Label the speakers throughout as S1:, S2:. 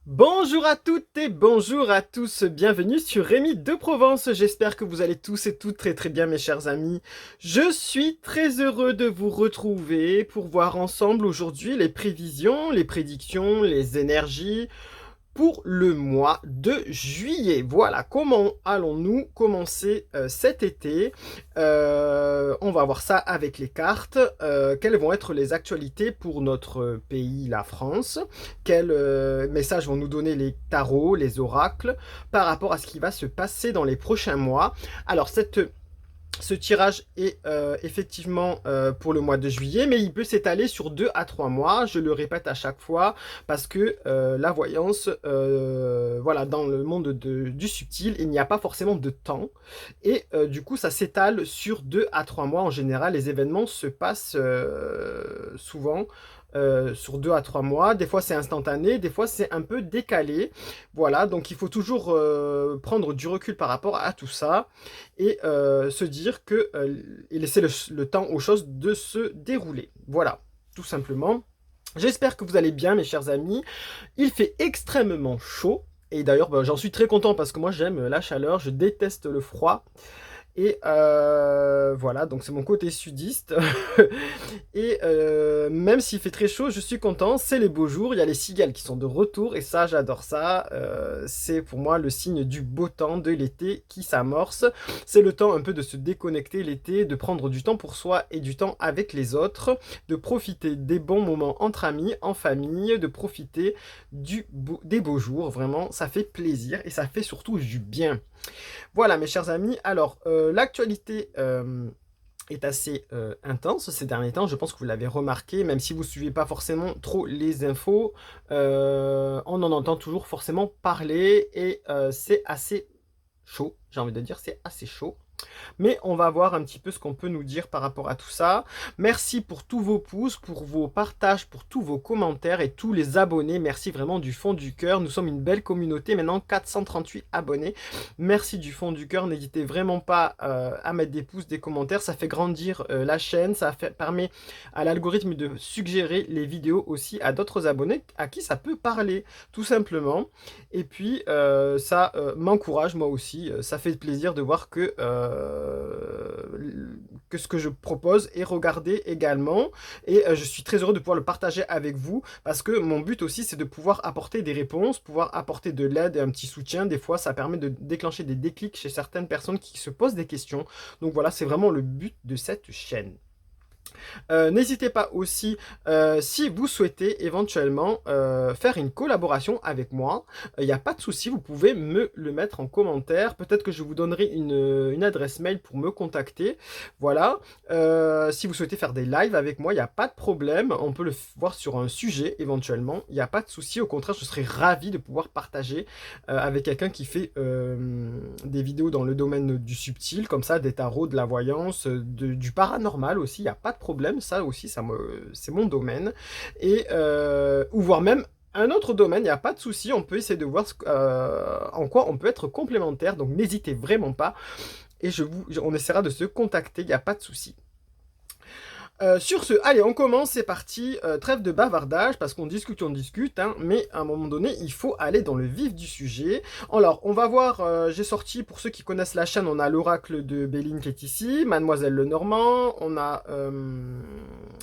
S1: Bonjour à toutes et bonjour à tous, bienvenue sur Rémi de Provence, j'espère que vous allez tous et toutes très très bien mes chers amis. Je suis très heureux de vous retrouver pour voir ensemble aujourd'hui les prévisions, les prédictions, les énergies pour le mois de juillet. Voilà, comment allons-nous commencer cet été? On va voir ça avec les cartes. Quelles vont être les actualités pour notre pays, la France? Quels messages vont nous donner les tarots, les oracles, par rapport à ce qui va se passer dans les prochains mois? Alors, ce tirage est effectivement pour le mois de juillet, mais il peut s'étaler sur 2 à 3 mois, je le répète à chaque fois, parce que la voyance, voilà, dans le monde du subtil, il n'y a pas forcément de temps, et du coup ça s'étale sur 2 à 3 mois en général, les événements se passent souvent sur 2 à 3 mois, des fois c'est instantané, des fois c'est un peu décalé, voilà, donc il faut toujours prendre du recul par rapport à tout ça, et se dire que et laisser le temps aux choses de se dérouler. Voilà, tout simplement. J'espère que vous allez bien, mes chers amis. Il fait extrêmement chaud. Et d'ailleurs, bah, j'en suis très content parce que moi, j'aime la chaleur. Je déteste le froid. Et voilà, donc c'est mon côté sudiste. Et même s'il fait très chaud, je suis content. C'est les beaux jours. Il y a les cigales qui sont de retour. Et ça, j'adore ça. C'est pour moi le signe du beau temps de l'été qui s'amorce. C'est le temps un peu de se déconnecter l'été, de prendre du temps pour soi et du temps avec les autres, de profiter des bons moments entre amis, en famille, de profiter des beaux jours. Vraiment, ça fait plaisir et ça fait surtout du bien. Voilà, mes chers amis. Alors, l'actualité est assez intense ces derniers temps. Je pense que vous l'avez remarqué, même si vous ne suivez pas forcément trop les infos, on en entend toujours forcément parler et c'est assez chaud. J'ai envie de dire, c'est assez chaud. Mais on va voir un petit peu ce qu'on peut nous dire par rapport à tout ça. Merci pour tous vos pouces, pour vos partages, pour tous vos commentaires et tous les abonnés. Merci vraiment du fond du cœur. Nous sommes une belle communauté, maintenant 438 abonnés. Merci du fond du cœur. N'hésitez vraiment pas à mettre des pouces, des commentaires. Ça fait grandir la chaîne. Permet à l'algorithme de suggérer les vidéos aussi à d'autres abonnés à qui ça peut parler, tout simplement. Et puis, ça m'encourage moi aussi. Ça fait plaisir de voir que ce que je propose est regardé également. Et je suis très heureux de pouvoir le partager avec vous parce que mon but aussi, c'est de pouvoir apporter des réponses, pouvoir apporter de l'aide et un petit soutien. Des fois, ça permet de déclencher des déclics chez certaines personnes qui se posent des questions. Donc voilà, c'est vraiment le but de cette chaîne. N'hésitez pas aussi, si vous souhaitez éventuellement faire une collaboration avec moi, il n'y a pas de souci, vous pouvez me le mettre en commentaire. Peut-être que je vous donnerai une adresse mail pour me contacter. Voilà. Si vous souhaitez faire des lives avec moi, il n'y a pas de problème. On peut le voir sur un sujet éventuellement. Il n'y a pas de souci. Au contraire, je serais ravi de pouvoir partager avec quelqu'un qui fait des vidéos dans le domaine du subtil, comme ça, des tarots, de la voyance, du paranormal aussi. Il n'y a pas de problème, ça aussi, c'est mon domaine. Et, ou voire même un autre domaine, il n'y a pas de souci, on peut essayer de voir en quoi on peut être complémentaire, donc n'hésitez vraiment pas, et on essaiera de se contacter, il n'y a pas de souci. Sur ce, allez, on commence, c'est parti. Trêve de bavardage, parce qu'on discute, hein, mais à un moment donné, il faut aller dans le vif du sujet. Alors, on va voir, j'ai sorti, pour ceux qui connaissent la chaîne, on a l'oracle de Béline qui est ici, Mademoiselle Lenormand, on a,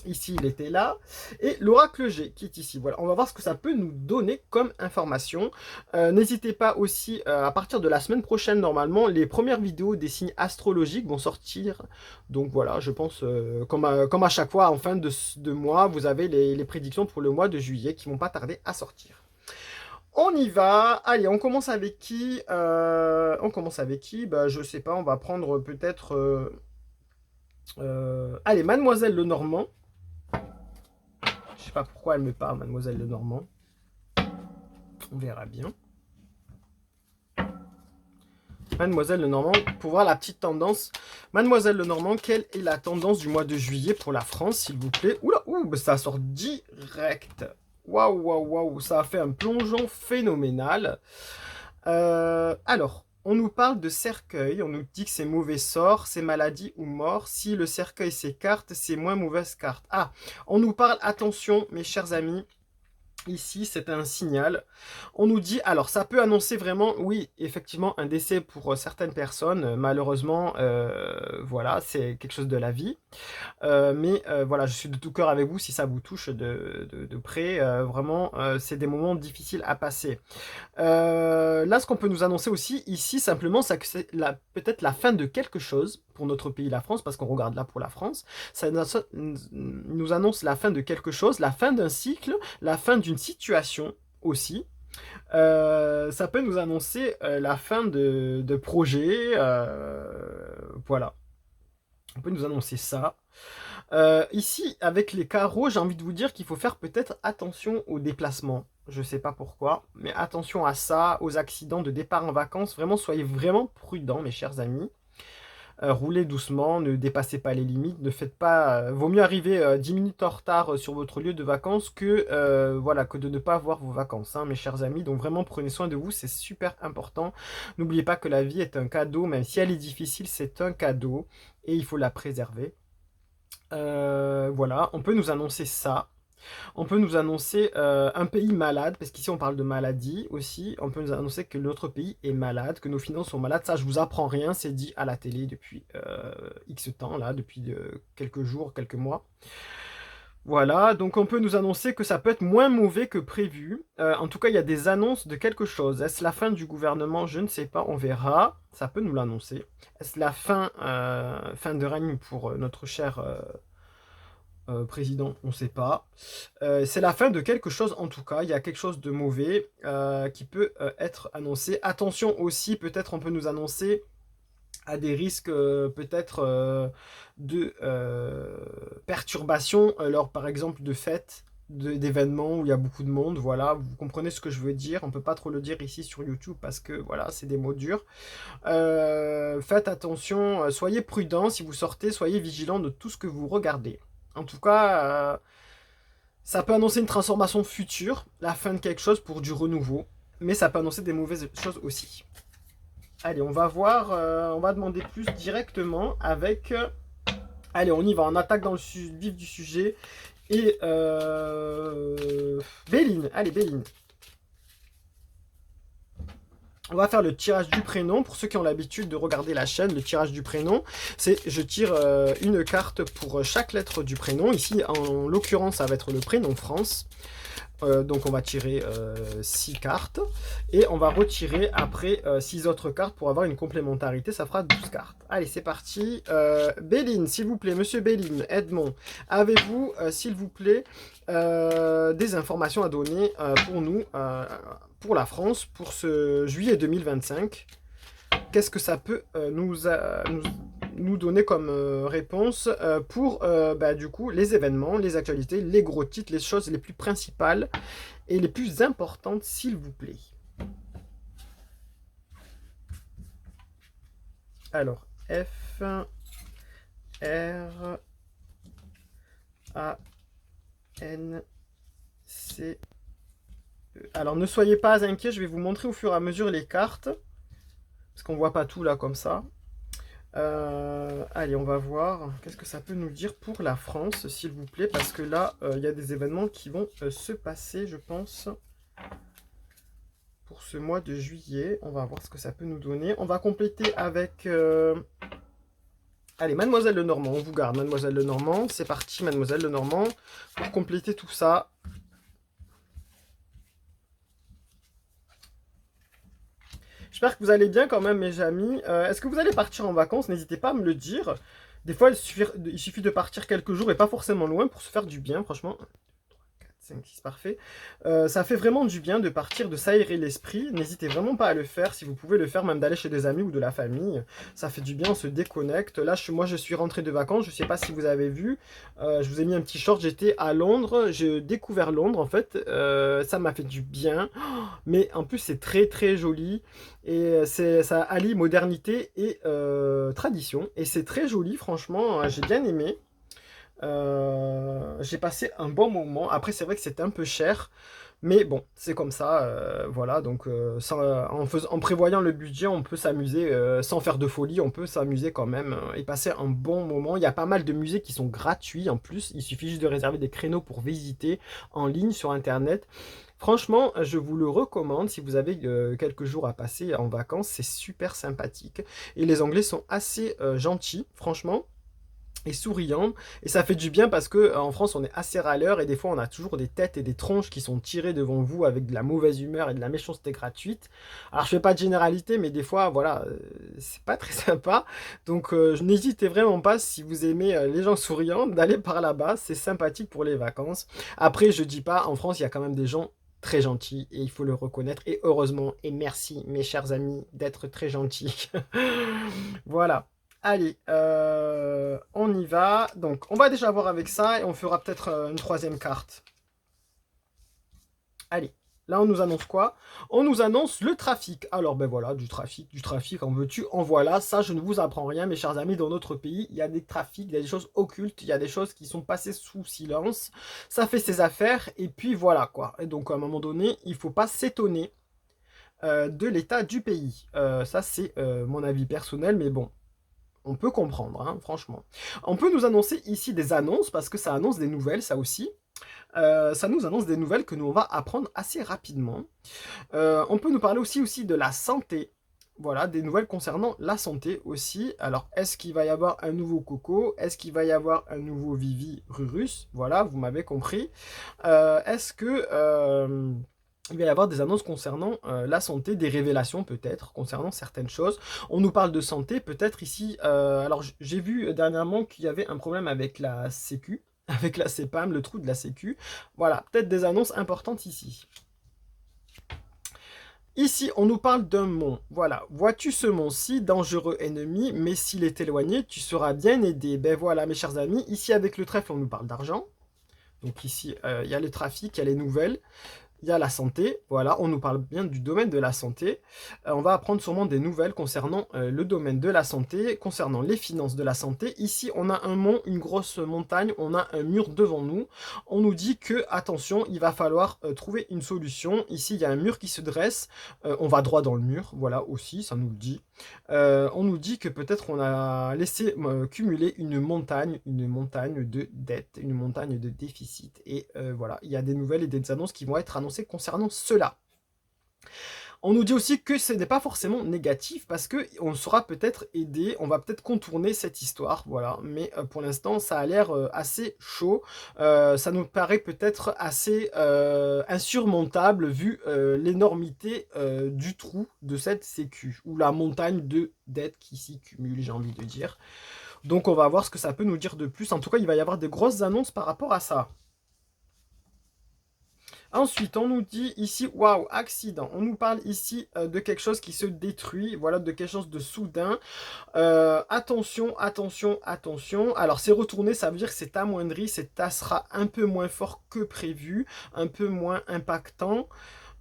S1: ici, il était là, et l'oracle G qui est ici. Voilà, on va voir ce que ça peut nous donner comme information. N'hésitez pas aussi, à partir de la semaine prochaine, normalement, les premières vidéos des signes astrologiques vont sortir. Donc voilà, je pense, comme à chaque fois, en fin de mois, vous avez les prédictions pour le mois de juillet qui vont pas tarder à sortir. On y va. Allez, on commence avec qui? On commence avec qui? Bah, je sais pas, on va prendre peut-être... allez, Mademoiselle Lenormand. Je sais pas pourquoi elle me parle, Mademoiselle Lenormand. On verra bien. Mademoiselle Lenormand, pour voir la petite tendance. Mademoiselle Lenormand, quelle est la tendance du mois de juillet pour la France, s'il vous plaît? Oula, ouh, ça sort direct. Waouh, waouh, waouh, ça a fait un plongeon phénoménal. Alors, on nous parle de cercueil, on nous dit que c'est mauvais sort, c'est maladie ou mort. Si le cercueil s'écarte, c'est moins mauvaise carte. Ah, on nous parle, attention, mes chers amis, Ici, c'est un signal. On nous dit, alors ça peut annoncer vraiment, oui, effectivement, un décès pour certaines personnes. Malheureusement, voilà, c'est quelque chose de la vie. Mais voilà, je suis de tout cœur avec vous si ça vous touche de près. Vraiment, c'est des moments difficiles à passer. Là, ce qu'on peut nous annoncer aussi ici, simplement, c'est que c'est peut-être la fin de quelque chose pour notre pays, la France, parce qu'on regarde là pour la France. Ça nous annonce la fin de quelque chose, la fin d'un cycle, la fin d'une situation aussi. Ça peut nous annoncer la fin de projets. Voilà, on peut nous annoncer ça. Ici, avec les carreaux, j'ai envie de vous dire qu'il faut faire peut-être attention aux déplacements. Je sais pas pourquoi, mais attention à ça, aux accidents de départ en vacances. Vraiment, soyez vraiment prudents, mes chers amis. Roulez doucement, ne dépassez pas les limites, ne faites pas. Vaut mieux arriver 10 minutes en retard sur votre lieu de vacances que, voilà, que de ne pas avoir vos vacances, hein, mes chers amis. Donc vraiment, prenez soin de vous, c'est super important. N'oubliez pas que la vie est un cadeau, même si elle est difficile, c'est un cadeau et il faut la préserver. Voilà, on peut nous annoncer ça. On peut nous annoncer un pays malade, parce qu'ici on parle de maladie aussi. On peut nous annoncer que notre pays est malade, que nos finances sont malades. Ça, je vous apprends rien, c'est dit à la télé depuis X temps, là, depuis quelques jours, quelques mois. Voilà, donc on peut nous annoncer que ça peut être moins mauvais que prévu. En tout cas, il y a des annonces de quelque chose. Est-ce la fin du gouvernement? Je ne sais pas, on verra. Ça peut nous l'annoncer. Est-ce la fin de règne pour notre cher président? On ne sait pas. C'est la fin de quelque chose en tout cas. Il y a quelque chose de mauvais qui peut être annoncé. Attention aussi, peut-être on peut nous annoncer à des risques peut-être de perturbation lors par exemple de fêtes, d'événements où il y a beaucoup de monde. Voilà, vous comprenez ce que je veux dire. On peut pas trop le dire ici sur YouTube parce que voilà, c'est des mots durs. Faites attention, soyez prudents si vous sortez, soyez vigilants de tout ce que vous regardez. En tout cas, ça peut annoncer une transformation future, la fin de quelque chose pour du renouveau, mais ça peut annoncer des mauvaises choses aussi. Allez, on va voir, on va demander plus directement avec... allez, on y va, on attaque dans le vif du sujet. Et Béline, allez Béline. On va faire le tirage du prénom. Pour ceux qui ont l'habitude de regarder la chaîne, le tirage du prénom, c'est je tire une carte pour chaque lettre du prénom. Ici, en l'occurrence, ça va être le prénom France. Donc on va tirer 6 cartes et on va retirer après 6 autres cartes pour avoir une complémentarité, ça fera 12 cartes. Allez, c'est parti. Béline, s'il vous plaît, monsieur Béline, Edmond, avez-vous, s'il vous plaît, des informations à donner pour nous, pour la France, pour ce juillet 2025? Qu'est-ce que ça peut nous donner comme réponse pour du coup les événements, les actualités, les gros titres, les choses les plus principales et les plus importantes, s'il vous plaît. Alors, F, R, A, N, C, E. Alors, ne soyez pas inquiets, je vais vous montrer au fur et à mesure les cartes. Parce qu'on voit pas tout là comme ça. Allez, on va voir. Qu'est-ce que ça peut nous dire pour la France, s'il vous plaît? Parce que là, il y a des événements qui vont se passer, je pense, pour ce mois de juillet. On va voir ce que ça peut nous donner. On va compléter avec... allez, Mademoiselle Lenormand, on vous garde. Mademoiselle Lenormand, c'est parti, Mademoiselle Lenormand. Pour compléter tout ça... J'espère que vous allez bien quand même, mes amis. Est-ce que vous allez partir en vacances? N'hésitez pas à me le dire. Des fois, il suffit de partir quelques jours et pas forcément loin pour se faire du bien, franchement. 5, 6, parfait. Ça fait vraiment du bien de partir, de s'aérer l'esprit. N'hésitez vraiment pas à le faire, si vous pouvez le faire, même d'aller chez des amis ou de la famille. Ça fait du bien, on se déconnecte. Là, moi, je suis rentré de vacances. Je ne sais pas si vous avez vu. Je vous ai mis un petit short. J'étais à Londres. J'ai découvert Londres, en fait. Ça m'a fait du bien. Mais en plus, c'est très, très joli. Et ça allie modernité et tradition. Et c'est très joli, franchement. J'ai bien aimé. J'ai passé un bon moment. Après, c'est vrai que c'était un peu cher. Mais bon, c'est comme ça, voilà, donc en prévoyant le budget, on peut s'amuser, sans faire de folie, on peut s'amuser quand même, et passer un bon moment. Il y a pas mal de musées qui sont gratuits en plus, il suffit juste de réserver des créneaux pour visiter en ligne sur internet. Franchement, je vous le recommande si vous avez, quelques jours à passer en vacances, c'est super sympathique et les Anglais sont assez, gentils, franchement et souriant et ça fait du bien parce que en France on est assez râleur et des fois on a toujours des têtes et des tronches qui sont tirées devant vous avec de la mauvaise humeur et de la méchanceté gratuite. Alors je fais pas de généralité mais des fois voilà, c'est pas très sympa donc n'hésitez vraiment pas si vous aimez, les gens souriants d'aller par là-bas, c'est sympathique pour les vacances. Après je dis pas, en France il y a quand même des gens très gentils et il faut le reconnaître et heureusement et merci mes chers amis d'être très gentils. Voilà. Allez, on y va. Donc, on va déjà voir avec ça et on fera peut-être une troisième carte. Allez, là on nous annonce quoi? On nous annonce le trafic. Alors ben voilà, du trafic, en veux-tu, en voilà. Ça, je ne vous apprends rien, mes chers amis. Dans notre pays, il y a des trafics, il y a des choses occultes, il y a des choses qui sont passées sous silence. Ça fait ses affaires et puis voilà quoi. Et donc à un moment donné, il ne faut pas s'étonner de l'état du pays. Ça, c'est mon avis personnel, mais bon. On peut comprendre, hein, franchement. On peut nous annoncer ici des annonces, parce que ça annonce des nouvelles, ça aussi. Ça nous annonce des nouvelles que nous, on va apprendre assez rapidement. On peut nous parler aussi de la santé. Voilà, des nouvelles concernant la santé aussi. Alors, est-ce qu'il va y avoir un nouveau Coco? Est-ce qu'il va y avoir un nouveau Vivi Rurus? Voilà, vous m'avez compris. Est-ce que... il va y avoir des annonces concernant la santé, des révélations peut-être concernant certaines choses. On nous parle de santé, peut-être ici. Alors j'ai vu dernièrement qu'il y avait un problème avec la Sécu, avec la CEPAM, le trou de la Sécu. Voilà, peut-être des annonces importantes ici. Ici, on nous parle d'un mont. Voilà, vois-tu ce mont-ci, dangereux ennemi, mais s'il est éloigné, tu seras bien aidé. Ben voilà, mes chers amis, ici avec le trèfle, on nous parle d'argent. Donc ici, il y a le trafic, il y a les nouvelles. Il y a la santé, voilà, on nous parle bien du domaine de la santé. On va apprendre sûrement des nouvelles concernant le domaine de la santé, concernant les finances de la santé. Ici, on a un mont, une grosse montagne, on a un mur devant nous. On nous dit que, attention, il va falloir trouver une solution. Ici, il y a un mur qui se dresse. On va droit dans le mur, voilà aussi, ça nous le dit. On nous dit que peut-être on a laissé cumuler une montagne de dettes, une montagne de déficit. Et voilà, il y a des nouvelles et des annonces qui vont être annoncées concernant cela. On nous dit aussi que ce n'est pas forcément négatif parce que on sera peut-être aidé, on va peut-être contourner cette histoire, voilà. Mais pour l'instant, ça a l'air assez chaud. Ça nous paraît peut-être assez insurmontable vu l'énormité du trou de cette sécu ou la montagne de dettes qui s'y cumulent, j'ai envie de dire. Donc on va voir ce que ça peut nous dire de plus. En tout cas, il va y avoir des grosses annonces par rapport à ça. Ensuite, on nous dit ici, waouh, accident. On nous parle ici de quelque chose qui se détruit, voilà, de quelque chose de soudain. Attention, attention, attention. Alors, c'est retourné, ça veut dire que c'est amoindri, ça sera un peu moins fort que prévu, un peu moins impactant.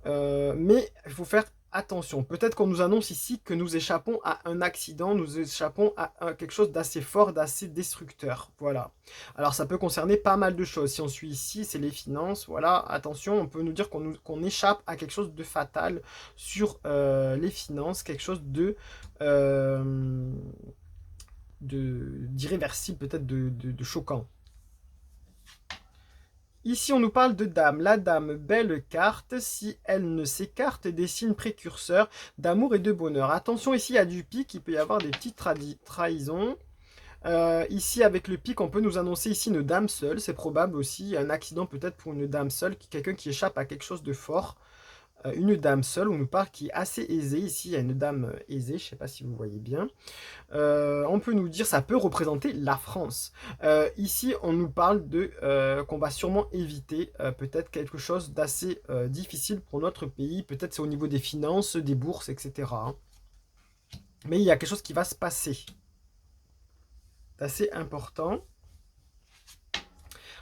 S1: Mais il faut faire attention. Peut-être qu'on nous annonce ici que nous échappons à un accident, nous échappons à quelque chose d'assez fort, d'assez destructeur. Voilà. Alors ça peut concerner pas mal de choses. Si on suit ici, c'est les finances. Voilà, attention, on peut nous dire qu'on échappe à quelque chose de fatal sur les finances, quelque chose d'irréversible, peut-être de choquant. Ici, on nous parle de dame. La dame, belle carte. Si elle ne s'écarte, des signes précurseurs d'amour et de bonheur. Attention, ici, il y a du pic. Il peut y avoir des petites trahisons. Ici, avec le pic, on peut nous annoncer ici une dame seule. C'est probable aussi. Un accident peut-être pour une dame seule. Quelqu'un qui échappe à quelque chose de fort. Une dame seule, on nous parle qui est assez aisée. Ici, il y a une dame aisée. Je ne sais pas si vous voyez bien. On peut nous dire, ça peut représenter la France. Ici, on nous parle de qu'on va sûrement éviter peut-être quelque chose d'assez difficile pour notre pays. Peut-être c'est au niveau des finances, des bourses, etc. hein. Mais il y a quelque chose qui va se passer. C'est assez important.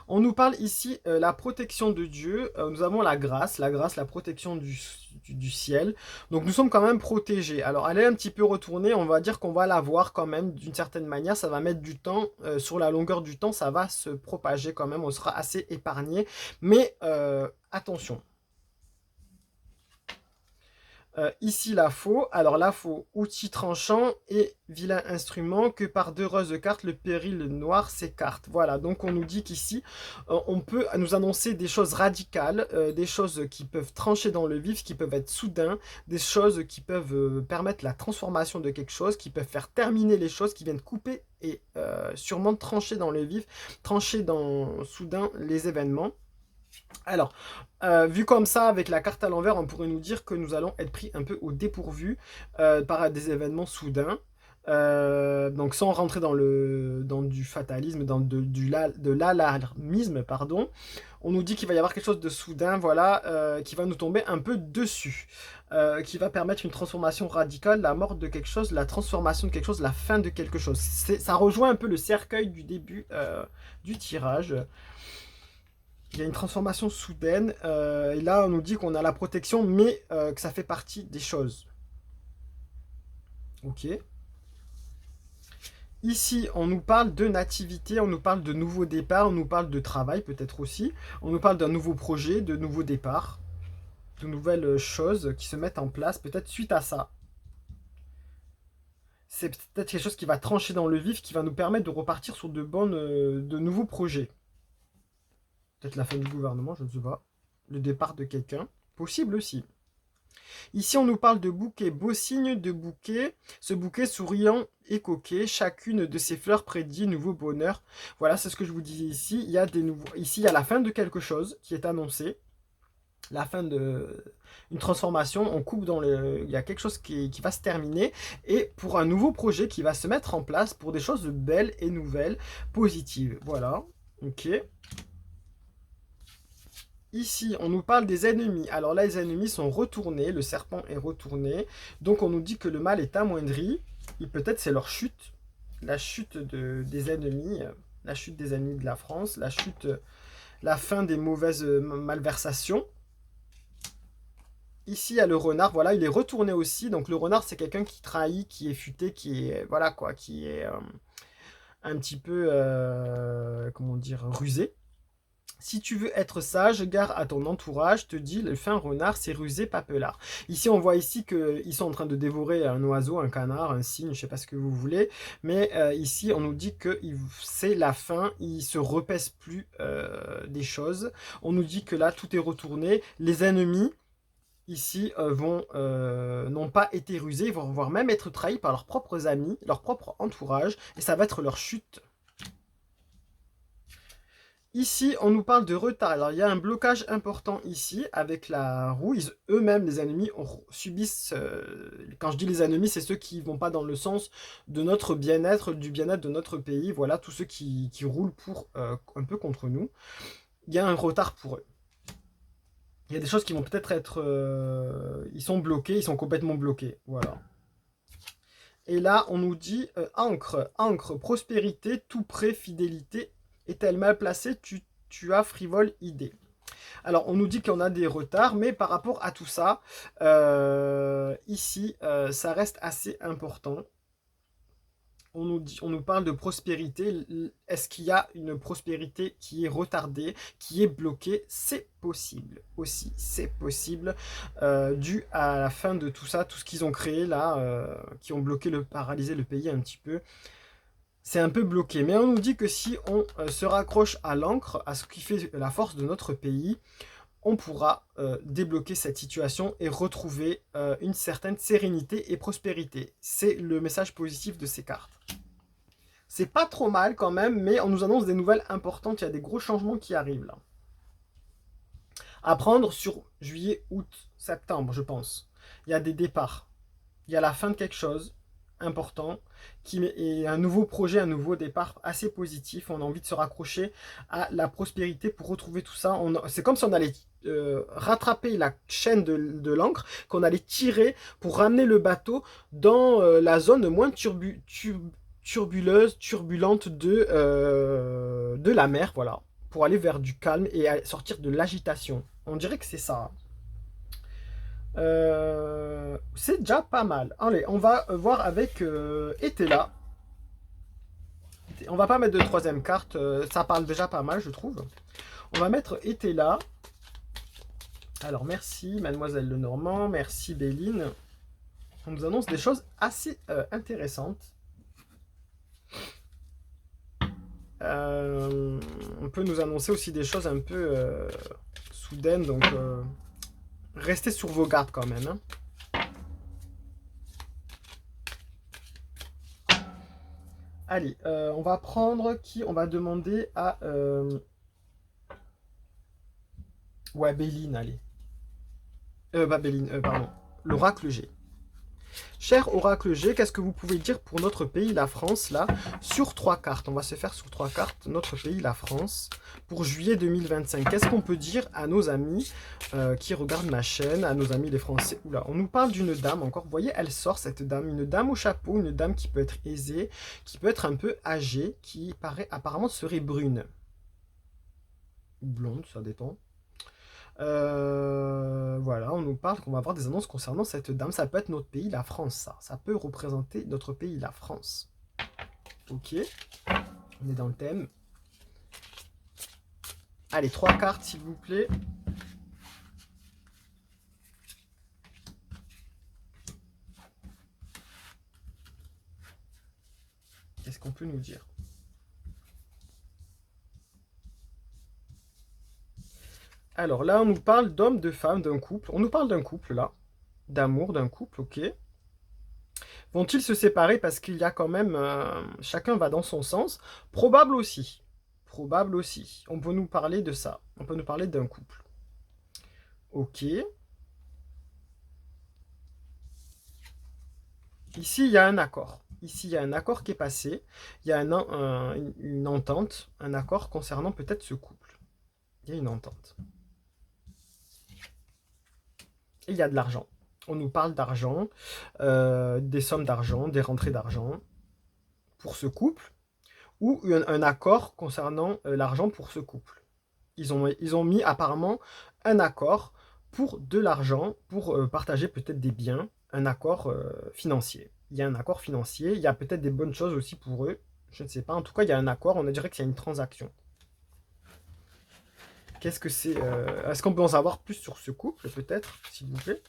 S1: On nous parle ici la protection de Dieu. Nous avons la grâce, la protection du ciel. Donc nous sommes quand même protégés. Alors elle est un petit peu retournée, on va dire qu'on va la voir quand même d'une certaine manière. Ça va mettre du temps. Sur la longueur du temps, ça va se propager quand même. On sera assez épargné. Mais attention. Ici, la faux. Alors, la faux, outil tranchant et vilain instrument que par d'heureuses cartes, le péril noir s'écarte. Voilà, donc on nous dit qu'ici, on peut nous annoncer des choses radicales, des choses qui peuvent trancher dans le vif, qui peuvent être soudains, des choses qui peuvent permettre la transformation de quelque chose, qui peuvent faire terminer les choses, qui viennent couper et sûrement trancher dans le vif, trancher dans soudain les événements. Alors, vu comme ça, avec la carte à l'envers, on pourrait nous dire que nous allons être pris un peu au dépourvu par des événements soudains. Donc sans rentrer dans du fatalisme, de l'alarmisme, pardon, on nous dit qu'il va y avoir quelque chose de soudain, voilà, qui va nous tomber un peu dessus, qui va permettre une transformation radicale, la mort de quelque chose, la transformation de quelque chose, la fin de quelque chose. Ça rejoint un peu le cercueil du début du tirage. Il y a une transformation soudaine, et là on nous dit qu'on a la protection, mais que ça fait partie des choses. Ok. Ici, on nous parle de nativité, on nous parle de nouveaux départs, on nous parle de travail peut-être aussi, on nous parle d'un nouveau projet, de nouveaux départs, de nouvelles choses qui se mettent en place peut-être suite à ça. C'est peut-être quelque chose qui va trancher dans le vif, qui va nous permettre de repartir sur de nouveaux projets. Peut-être la fin du gouvernement, je ne sais pas. Le départ de quelqu'un, possible aussi. Ici, on nous parle de bouquet, beau signe de bouquet, ce bouquet souriant et coquet, chacune de ces fleurs prédit nouveau bonheur. Voilà, c'est ce que je vous disais ici. Il y a ici, il y a la fin de quelque chose qui est annoncé, la fin de une transformation. On coupe il y a quelque chose qui va se terminer et pour un nouveau projet qui va se mettre en place pour des choses belles et nouvelles, positives. Voilà, ok. Ici, on nous parle des ennemis. Alors là, les ennemis sont retournés, le serpent est retourné. Donc on nous dit que le mal est amoindri. Et peut-être c'est leur chute, la chute des ennemis, la chute des ennemis de la France, la fin des mauvaises malversations. Ici, il y a le renard, voilà, il est retourné aussi. Donc le renard, c'est quelqu'un qui trahit, qui est futé, qui est, voilà quoi, qui est un petit peu, comment dire, rusé. Si tu veux être sage, gare à ton entourage, te dit le fin renard, c'est rusé papelard. Ici, on voit ici qu'ils sont en train de dévorer un oiseau, un canard, un cygne, je ne sais pas ce que vous voulez. Mais ici, on nous dit que c'est la fin, ils ne se repèsent plus des choses. On nous dit que là, tout est retourné. Les ennemis, ici, n'ont pas été rusés, ils vont voire même être trahis par leurs propres amis, leur propre entourage. Et ça va être leur chute. Ici, on nous parle de retard. Alors, il y a un blocage important ici avec la roue. Eux-mêmes, les ennemis, subissent... quand je dis les ennemis, c'est ceux qui ne vont pas dans le sens de notre bien-être, du bien-être de notre pays. Voilà, tous ceux qui roulent pour un peu contre nous. Il y a un retard pour eux. Il y a des choses qui vont peut-être être... ils sont bloqués, ils sont complètement bloqués. Voilà. Et là, on nous dit encre, prospérité, tout près, fidélité. Est-elle mal placée? Tu as frivole idée. Alors, on nous dit qu'on a des retards, mais par rapport à tout ça, ici, ça reste assez important. On nous parle de prospérité. Est-ce qu'il y a une prospérité qui est retardée, qui est bloquée? C'est possible aussi, c'est possible, dû à la fin de tout ça, tout ce qu'ils ont créé là, qui ont paralysé le pays un petit peu. C'est un peu bloqué, mais on nous dit que si on se raccroche à l'encre, à ce qui fait la force de notre pays, on pourra débloquer cette situation et retrouver une certaine sérénité et prospérité. C'est le message positif de ces cartes. C'est pas trop mal quand même, mais on nous annonce des nouvelles importantes, il y a des gros changements qui arrivent là. À prendre sur juillet, août, septembre, je pense. Il y a des départs, il y a la fin de quelque chose important, et un nouveau projet, un nouveau départ assez positif. On a envie de se raccrocher à la prospérité pour retrouver tout ça. C'est comme si on allait rattraper la chaîne de l'encre, qu'on allait tirer pour ramener le bateau dans la zone moins turbulente de la mer, voilà, pour aller vers du calme et sortir de l'agitation. On dirait que c'est ça. C'est déjà pas mal. Allez, on va voir avec Etela. On va pas mettre de troisième carte, ça parle déjà pas mal, je trouve. On va mettre Etela. Alors, merci, Mademoiselle Lenormand. Merci, Béline. On nous annonce des choses assez intéressantes. On peut nous annoncer aussi des choses un peu soudaines, donc restez sur vos gardes quand même, hein. Allez, on va prendre qui? On va demander à... ouais, Béline, allez. Pas Béline, pardon. L'oracle G. Cher Oracle G, qu'est-ce que vous pouvez dire pour notre pays, la France, là, sur 3 cartes? On va se faire sur 3 cartes, notre pays, la France, pour juillet 2025. Qu'est-ce qu'on peut dire à nos amis qui regardent ma chaîne, à nos amis les Français? Oula, on nous parle d'une dame encore. Vous voyez, elle sort, cette dame, une dame au chapeau, une dame qui peut être aisée, qui peut être un peu âgée, qui paraît apparemment serait brune. Ou blonde, ça dépend. Voilà, on nous parle qu'on va avoir des annonces concernant cette dame. Ça peut être notre pays, la France, ça. Ça peut représenter notre pays, la France. Ok, on est dans le thème. Allez, 3 cartes, s'il vous plaît. Qu'est-ce qu'on peut nous dire? Alors là, on nous parle d'homme, de femme, d'un couple. On nous parle d'un couple, là. D'amour, d'un couple, ok. Vont-ils se séparer parce qu'il y a quand même... chacun va dans son sens? Probable aussi. Probable aussi. On peut nous parler de ça. On peut nous parler d'un couple. Ok. Ici, il y a un accord. Ici, il y a un accord qui est passé. Il y a une entente, un accord concernant peut-être ce couple. Il y a une entente. Et il y a de l'argent. On nous parle d'argent, des sommes d'argent, des rentrées d'argent pour ce couple, ou un accord concernant l'argent pour ce couple. Ils ont mis apparemment un accord pour de l'argent, pour partager peut-être des biens, un accord financier. Il y a un accord financier, il y a peut-être des bonnes choses aussi pour eux, je ne sais pas. En tout cas, il y a un accord, on dirait qu'il y a une transaction. Qu'est-ce que c'est Est-ce qu'on peut en savoir plus sur ce couple, peut-être, s'il vous plaît?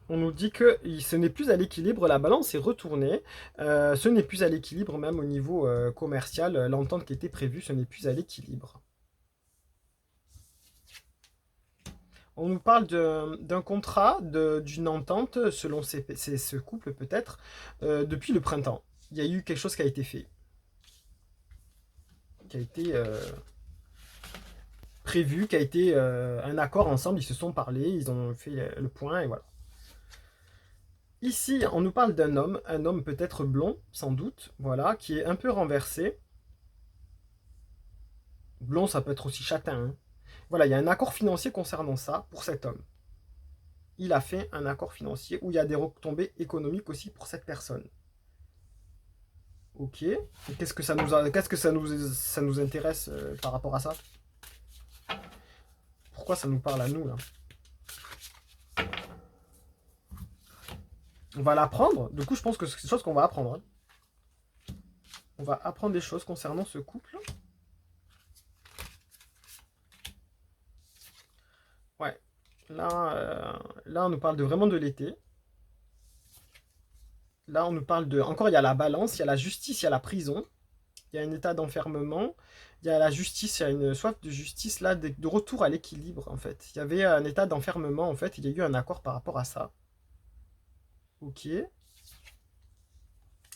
S1: On nous dit que ce n'est plus à l'équilibre, la balance est retournée. Ce n'est plus à l'équilibre, même au niveau commercial. L'entente qui était prévue, ce n'est plus à l'équilibre. On nous parle d'un contrat, d'une entente, selon ce couple peut-être, depuis le printemps. Il y a eu quelque chose qui a été fait, qui a été prévu, qui a été un accord ensemble. Ils se sont parlé, ils ont fait le point et voilà. Ici, on nous parle d'un homme, un homme peut-être blond, sans doute, voilà, qui est un peu renversé. Blond, ça peut être aussi châtain, hein. Voilà, il y a un accord financier concernant ça pour cet homme. Il a fait un accord financier où il y a des retombées économiques aussi pour cette personne. Ok. Et qu'est-ce que ça nous intéresse par rapport à ça? Pourquoi ça nous parle à nous là? On va l'apprendre. Du coup, je pense que c'est quelque chose qu'on va apprendre, hein. On va apprendre des choses concernant ce couple. Ouais. Là, on nous parle vraiment de l'été. Là, on nous parle de... Encore, il y a la balance, il y a la justice, il y a la prison. Il y a un état d'enfermement. Il y a la justice, il y a une soif de justice, là, de retour à l'équilibre, en fait. Il y avait un état d'enfermement, en fait. Il y a eu un accord par rapport à ça. Ok. Et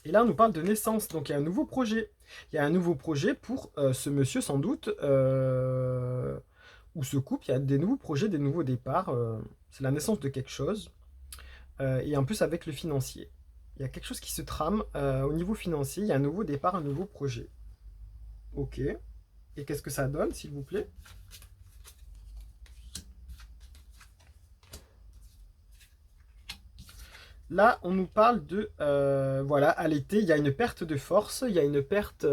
S1: là, on nous parle de naissance. Donc, il y a un nouveau projet. Il y a un nouveau projet pour ce monsieur, sans doute, ou ce couple. Il y a des nouveaux projets, des nouveaux départs. C'est la naissance de quelque chose. Et en plus, avec le financier. Il y a quelque chose qui se trame au niveau financier. Il y a un nouveau départ, un nouveau projet. Ok. Et qu'est-ce que ça donne, s'il vous plaît? Là, on nous parle de... voilà, à l'été, il y a une perte de force, il y a une perte...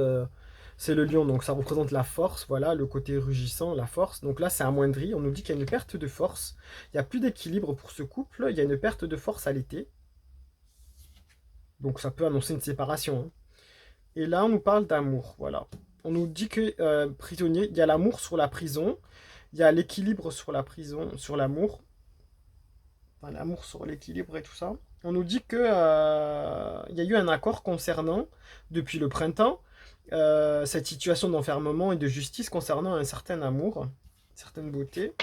S1: C'est le lion, donc ça représente la force, voilà, le côté rugissant, la force. Donc là, c'est amoindri. On nous dit qu'il y a une perte de force. Il n'y a plus d'équilibre pour ce couple. Il y a une perte de force à l'été. Donc ça peut annoncer une séparation, hein. Et là, on nous parle d'amour, voilà. On nous dit que prisonnier, il y a l'amour sur la prison, il y a l'équilibre sur la prison, sur l'amour, enfin, l'amour sur l'équilibre et tout ça. On nous dit que il y a eu un accord concernant, depuis le printemps, cette situation d'enfermement et de justice concernant un certain amour, une certaine beauté.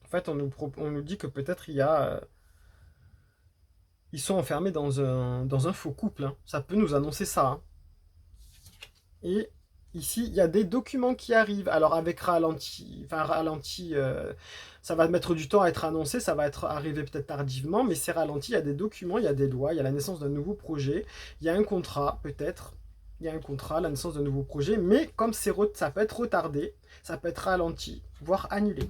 S1: En fait, on nous dit que peut-être ils sont enfermés dans un faux couple, hein. Ça peut nous annoncer ça, hein. Et ici, il y a des documents qui arrivent. Alors avec ralenti, enfin ralenti, ça va mettre du temps à être annoncé, ça va être arrivé peut-être tardivement, mais c'est ralenti. Il y a des documents, il y a des lois, il y a la naissance d'un nouveau projet, il y a un contrat peut-être. Il y a un contrat, la naissance d'un nouveau projet, mais comme ça peut être retardé, ça peut être ralenti, voire annulé.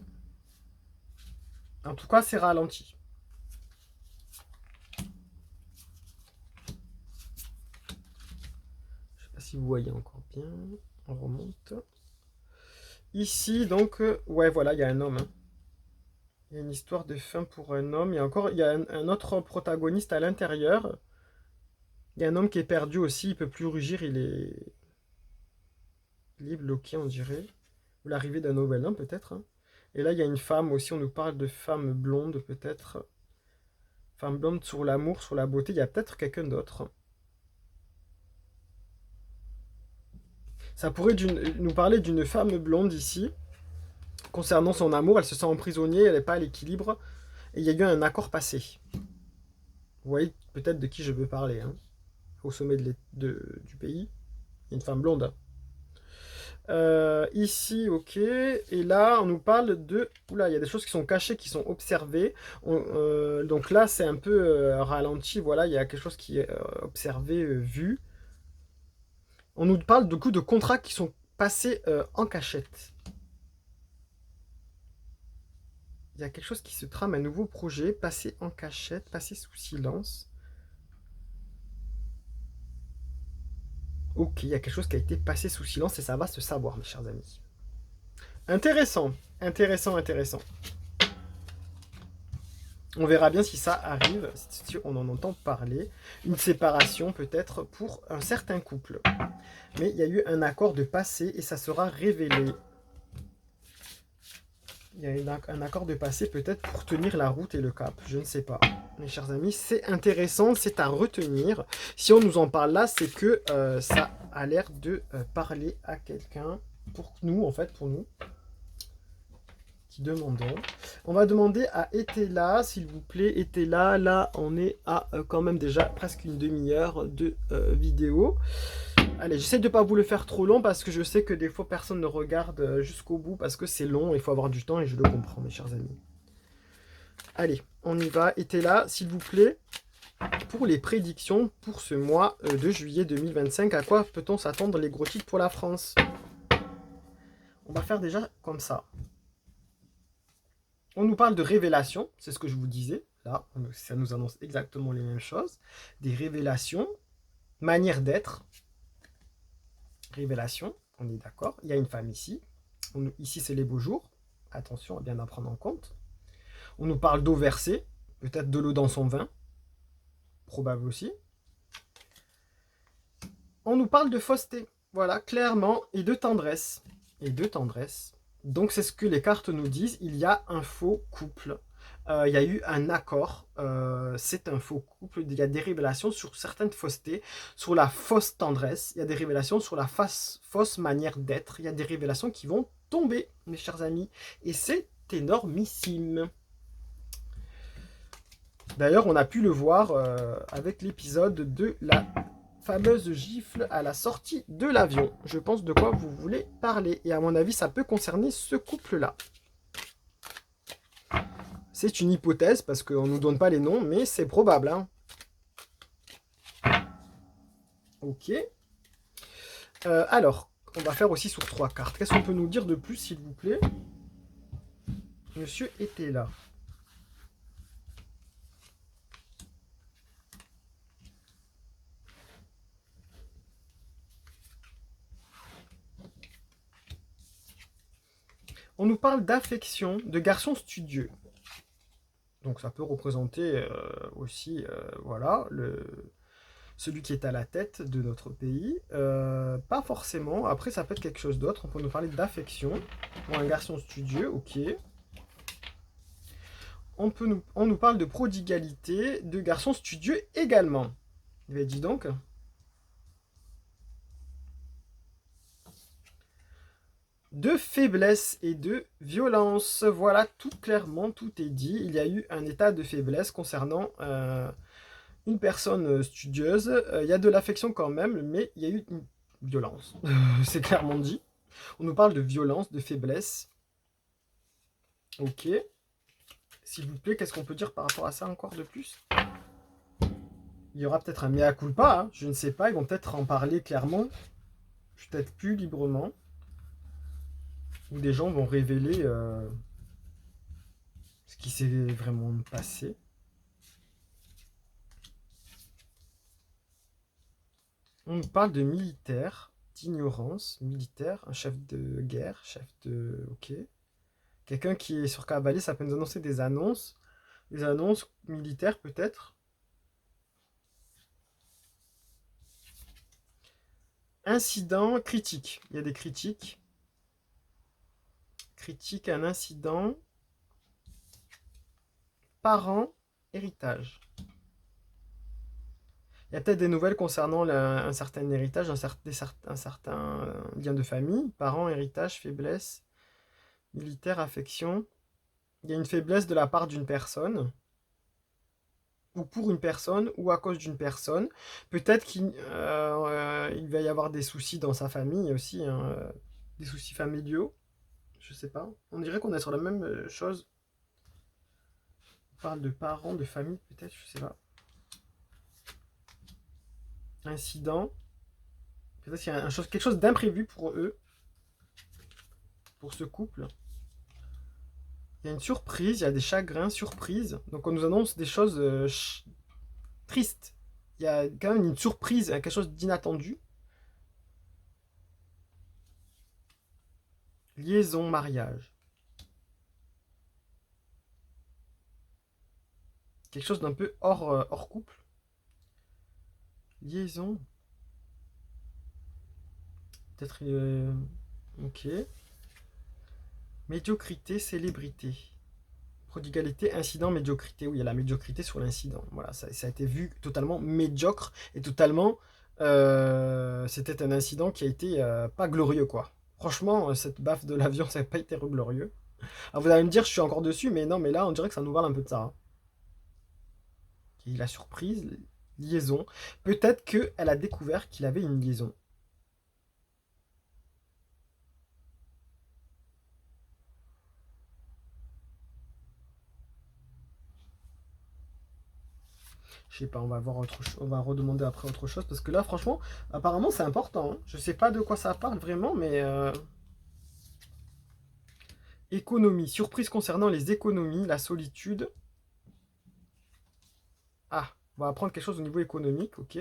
S1: En tout cas, c'est ralenti. Je ne sais pas si vous voyez encore bien. On remonte. Ici, donc, ouais, voilà, il y a un homme, hein. Il y a une histoire de fin pour un homme. Il y a un autre protagoniste à l'intérieur. Il y a un homme qui est perdu aussi. Il peut plus rugir. Il est bloqué, on dirait. Ou l'arrivée d'un nouvel homme, peut-être, hein. Et là, il y a une femme aussi. On nous parle de femme blonde, peut-être. Femme blonde sur l'amour, sur la beauté. Il y a peut-être quelqu'un d'autre. Ça pourrait nous parler d'une femme blonde ici. Concernant son amour, elle se sent emprisonnée. Elle n'est pas à l'équilibre. Et il y a eu un accord passé. Vous voyez peut-être de qui je veux parler, hein. Au sommet du pays. Il y a une femme blonde. Ici, ok. Et là, on nous parle de... Oula, il y a des choses qui sont cachées, qui sont observées. Donc là, c'est un peu ralenti. Voilà, il y a quelque chose qui est observé, vu. On nous parle du coup de contrats qui sont passés en cachette. Il y a quelque chose qui se trame, un nouveau projet, passé en cachette, passé sous silence. Ok, il y a quelque chose qui a été passé sous silence et ça va se savoir, mes chers amis. Intéressant, intéressant, intéressant. On verra bien si ça arrive, si on en entend parler. Une séparation peut-être pour un certain couple. Mais il y a eu un accord de passé et ça sera révélé. Il y a eu un accord de passé peut-être pour tenir la route et le cap. Je ne sais pas. Mes chers amis, c'est intéressant, c'est à retenir. Si on nous en parle là, c'est que ça a l'air de parler à quelqu'un. Pour nous, en fait, pour nous. Qui demandons. On va demander à Etela, s'il vous plaît. Etela, là, on est à quand même déjà presque une demi-heure de vidéo. Allez, j'essaie de ne pas vous le faire trop long parce que je sais que des fois personne ne regarde jusqu'au bout parce que c'est long, il faut avoir du temps et je le comprends, mes chers amis. Allez, on y va. Etela, s'il vous plaît, pour les prédictions pour ce mois de juillet 2025, à quoi peut-on s'attendre les gros titres pour la France? On va faire déjà comme ça. On nous parle de révélations, c'est ce que je vous disais. Là, ça nous annonce exactement les mêmes choses. Des révélations, manière d'être. Révélation, on est d'accord. Il y a une femme ici. Ici, c'est les beaux jours. Attention à bien en prendre en compte. On nous parle d'eau versée, peut-être de l'eau dans son vin. Probable aussi. On nous parle de fausseté, voilà, clairement, et de tendresse. Et de tendresse. Donc c'est ce que les cartes nous disent, il y a un faux couple. Il y a eu un accord, c'est un faux couple, il y a des révélations sur certaines faussetés, sur la fausse tendresse, il y a des révélations sur la fausse manière d'être, il y a des révélations qui vont tomber, mes chers amis, et c'est énormissime. D'ailleurs, on a pu le voir avec l'épisode de la fameuse gifle à la sortie de l'avion. Je pense de quoi vous voulez parler. Et à mon avis, ça peut concerner ce couple-là. C'est une hypothèse parce qu'on ne nous donne pas les noms, mais c'est probable, hein. Ok. Alors, on va faire aussi sur 3 cartes. Qu'est-ce qu'on peut nous dire de plus, s'il vous plaît? Monsieur était là. parle d'affection, de garçon studieux. Donc ça peut représenter aussi, voilà, celui qui est à la tête de notre pays. Pas forcément, après ça peut être quelque chose d'autre. On peut nous parler d'affection pour un garçon studieux, ok. On nous parle de prodigalité, de garçon studieux également. Mais dis donc. De faiblesse et de violence. Voilà, tout clairement, tout est dit. Il y a eu un état de faiblesse concernant une personne studieuse. Il y a de l'affection quand même, mais il y a eu une violence. C'est clairement dit. On nous parle de violence, de faiblesse. Ok. S'il vous plaît, qu'est-ce qu'on peut dire par rapport à ça encore de plus? Il y aura peut-être un mea culpa, hein, je ne sais pas. Ils vont peut-être en parler clairement, peut-être plus librement. Où des gens vont révéler ce qui s'est vraiment passé. On nous parle de militaire, d'ignorance, militaire, un chef de guerre, chef de... Ok. Quelqu'un qui est sur cavalier, ça peut nous annoncer des annonces militaires peut-être. Incident, critique. Il y a des critiques. Critique, un incident. Parents, héritage. Il y a peut-être des nouvelles concernant un certain héritage, un certain lien de famille. Parents, héritage, faiblesse, militaire, affection. Il y a une faiblesse de la part d'une personne, ou pour une personne, ou à cause d'une personne. Peut-être qu'il va y avoir des soucis dans sa famille aussi, hein, des soucis familiaux. Je sais pas. On dirait qu'on est sur la même chose. On parle de parents, de famille, peut-être, je sais pas. Incident. Peut-être qu'il y a quelque chose d'imprévu pour eux, pour ce couple. Il y a une surprise, il y a des chagrins, surprises. Donc on nous annonce des choses tristes. Il y a quand même une surprise, quelque chose d'inattendu. Liaison, mariage. Quelque chose d'un peu hors couple. Liaison. Peut-être... ok. Médiocrité, célébrité. Prodigalité, incident, médiocrité. Oui, il y a la médiocrité sur l'incident. Voilà, ça a été vu totalement médiocre et totalement... c'était un incident qui a été pas glorieux, quoi. Franchement, cette baffe de l'avion, ça n'a pas été glorieux. Alors vous allez me dire, je suis encore dessus, mais non, mais là, on dirait que ça nous parle un peu de ça. Hein. Et la surprise, liaison. Peut-être qu'elle a découvert qu'il avait une liaison. Je sais pas, on va voir on va redemander après autre chose parce que là, franchement, apparemment, c'est important. Hein. Je sais pas de quoi ça parle vraiment, mais économie, surprise concernant les économies, la solitude. Ah, on va apprendre quelque chose au niveau économique, ok.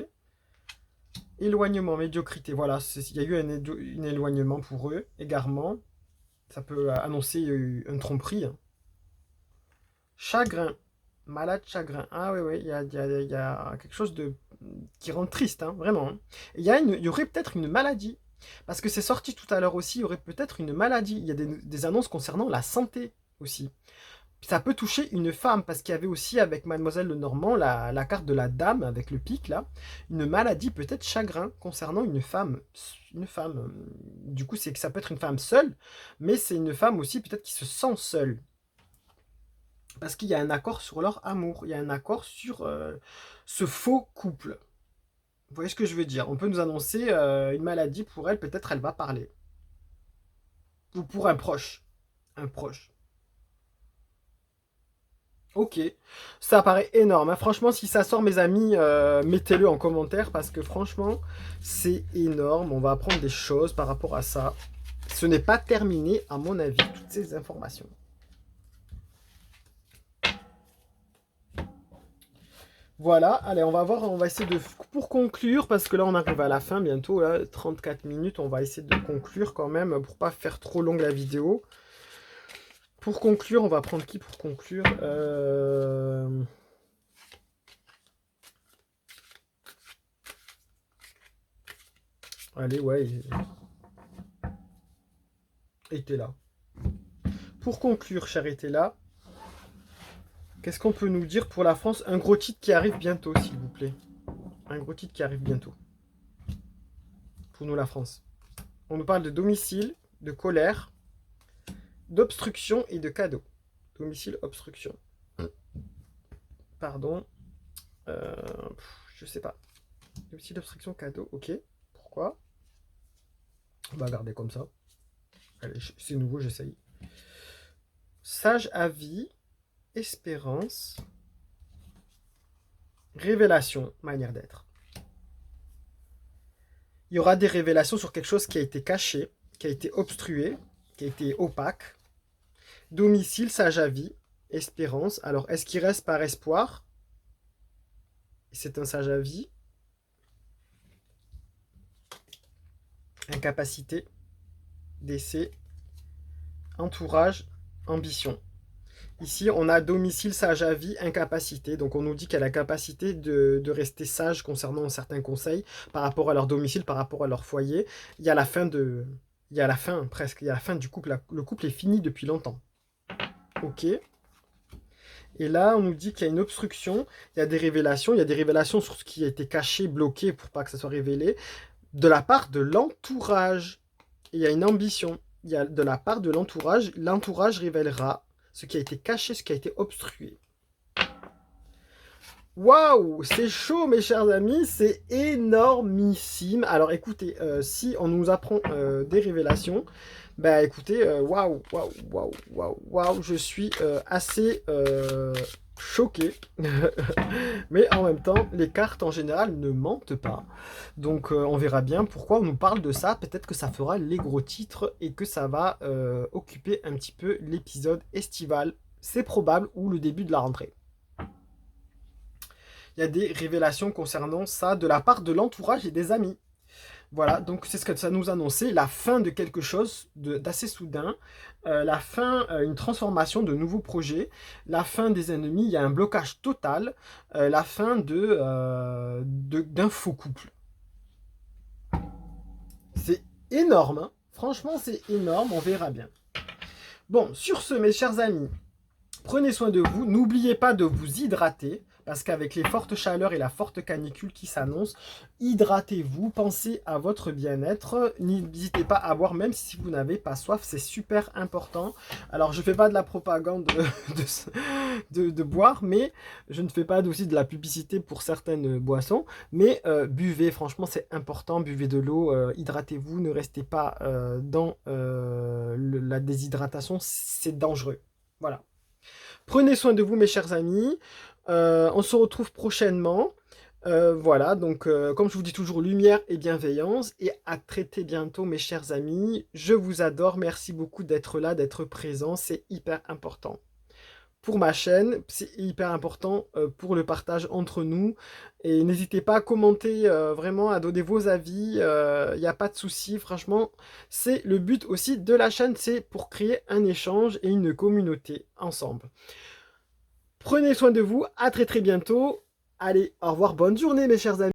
S1: Éloignement, médiocrité, voilà, il y a eu un éloignement pour eux, égarement. Ça peut annoncer une tromperie. Hein. Chagrin, malade chagrin. Ah oui, oui, il y a quelque chose qui rend triste, hein, vraiment. Hein. Il y aurait peut-être une maladie. Parce que c'est sorti tout à l'heure aussi, il y aurait peut-être une maladie. Il y a des annonces concernant la santé aussi. Ça peut toucher une femme, parce qu'il y avait aussi avec Mademoiselle Lenormand la carte de la dame avec le pic là, une maladie peut-être chagrin concernant une femme. Une femme. Du coup, c'est que ça peut être une femme seule, mais c'est une femme aussi peut-être qui se sent seule. Parce qu'il y a un accord sur leur amour, il y a un accord sur ce faux couple. Vous voyez ce que je veux dire? On peut nous annoncer une maladie pour elle, peut-être elle va parler. Ou pour un proche. Un proche. Ok, ça paraît énorme. Hein. Franchement, si ça sort, mes amis, mettez-le en commentaire parce que franchement, c'est énorme. On va apprendre des choses par rapport à ça. Ce n'est pas terminé, à mon avis, toutes ces informations. Voilà, allez, on va voir, on va essayer de... Pour conclure, parce que là, on arrive à la fin bientôt, là, 34 minutes, on va essayer de conclure quand même, pour pas faire trop longue la vidéo. Pour conclure, on va prendre qui pour conclure? Allez, ouais, était là. Pour conclure, cher était là, qu'est-ce qu'on peut nous dire pour la France? Un gros titre qui arrive bientôt, s'il vous plaît. Un gros titre qui arrive bientôt. Pour nous, la France. On nous parle de domicile, de colère, d'obstruction et de cadeau. Domicile, obstruction. Pardon. Je sais pas. Domicile, obstruction, cadeau. Ok. Pourquoi? On va garder comme ça. Allez, c'est nouveau, j'essaye. Sage avis, espérance, révélation, manière d'être. Il y aura des révélations sur quelque chose qui a été caché, qui a été obstrué, qui a été opaque. Domicile, sage avis, espérance. Alors, est-ce qu'il reste par espoir? C'est un sage avis. Incapacité, décès, entourage, ambition. Ici, on a domicile, sage avis, incapacité. Donc, on nous dit qu'elle a la capacité de rester sage concernant certains conseils par rapport à leur domicile, par rapport à leur foyer. Il y a la fin presque. Il y a la fin du couple. Le couple est fini depuis longtemps. Ok. Et là, on nous dit qu'il y a une obstruction. Il y a des révélations. Il y a des révélations sur ce qui a été caché, bloqué pour pas que ça soit révélé. De la part de l'entourage. Il y a une ambition. Il y a de la part de l'entourage. L'entourage révélera ce qui a été caché, ce qui a été obstrué. Waouh, c'est chaud mes chers amis, c'est énormissime. Alors écoutez, si on nous apprend des révélations, bah écoutez, waouh, waouh, waouh, waouh, waouh, je suis assez choqué. Mais en même temps, les cartes en général ne mentent pas. Donc on verra bien pourquoi on nous parle de ça. Peut-être que ça fera les gros titres et que ça va occuper un petit peu l'épisode estival. C'est probable, ou le début de la rentrée. Il y a des révélations concernant ça de la part de l'entourage et des amis. Voilà, donc c'est ce que ça nous annonçait, la fin de quelque chose d'assez soudain, la fin, une transformation de nouveaux projets, la fin des ennemis, il y a un blocage total, la fin d'un faux couple. C'est énorme, hein. Franchement c'est énorme, on verra bien. Bon, sur ce mes chers amis, prenez soin de vous, n'oubliez pas de vous hydrater, parce qu'avec les fortes chaleurs et la forte canicule qui s'annonce, hydratez-vous, pensez à votre bien-être, n'hésitez pas à boire même si vous n'avez pas soif, c'est super important. Alors je ne fais pas de la propagande de boire, mais je ne fais pas aussi de la publicité pour certaines boissons, mais buvez, franchement c'est important, buvez de l'eau, hydratez-vous, ne restez pas dans la déshydratation, c'est dangereux. Voilà. Prenez soin de vous mes chers amis, on se retrouve prochainement. Voilà, donc comme je vous dis toujours, lumière et bienveillance, et à très bientôt mes chers amis. Je vous adore, merci beaucoup d'être là, d'être présent, c'est hyper important. Pour ma chaîne, c'est hyper important pour le partage entre nous. Et n'hésitez pas à commenter, vraiment, à donner vos avis. Il n'y a pas de souci, franchement. C'est le but aussi de la chaîne, c'est pour créer un échange et une communauté ensemble. Prenez soin de vous, à très bientôt. Allez, au revoir, bonne journée mes chers amis.